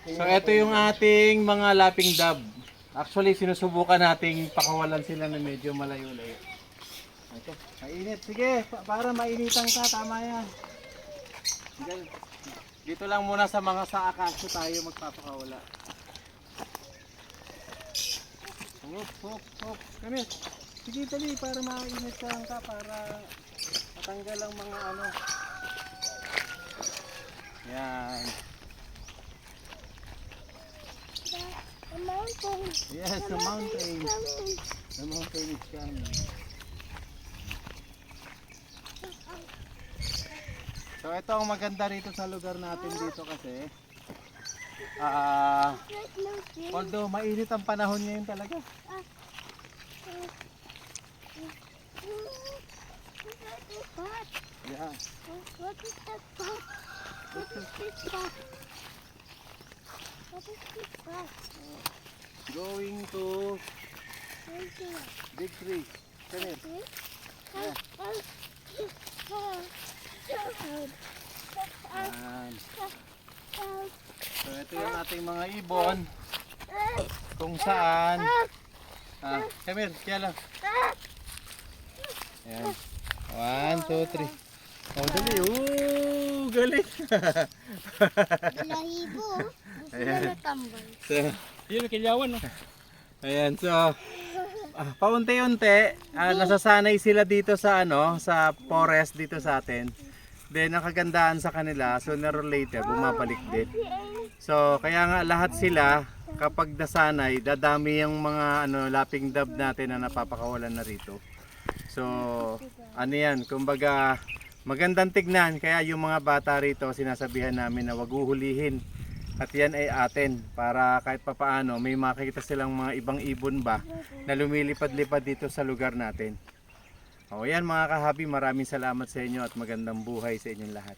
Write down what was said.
So ito yung ating mga laping dab. Actually sinusubukan nating pakawalan sila na medyo malayo-layo. Ito, mainit. Sige, para mainitan ka, tama yan. Dito lang muna sa mga saakaso tayo magpapakawala. Hop, hop, hop. Kami. Sige, dali para mainit ka para matanggal ang mga ano. Yan. The mountain. Yes, the mountain. The mountain is coming. So ito ang maganda rito sa lugar natin dito kasi although mainit ang panahon ngayon talaga. Yeah. What is that spot? What is this spot? What is this spot? Going to big tree. Come here. Yeah. Yan. So ito yung ating mga ibon kung saan come here, kaya lang. Yan. 1, 2, 3. Oh, dali. Galing. Balahibo. Gusto Ayan. na natambay. So, Yun, kilyawan, no? ayan, so paunti-unti nasasanay sila dito sa sa forest dito sa atin. Then ang kagandahan sa kanila, sooner or later bumabalik din. So kaya nga lahat sila kapag nasanay, dadami yung mga laping dab natin na napapakawalan na rito. So yan, kumbaga magandang tignan, kaya yung mga bata rito sinasabihan namin na wag uhulihin. At yan ay atin para kahit papaano may makikita silang mga ibang ibon ba na lumilipad-lipad dito sa lugar natin. O yan mga kahabi, maraming salamat sa inyo at magandang buhay sa inyong lahat.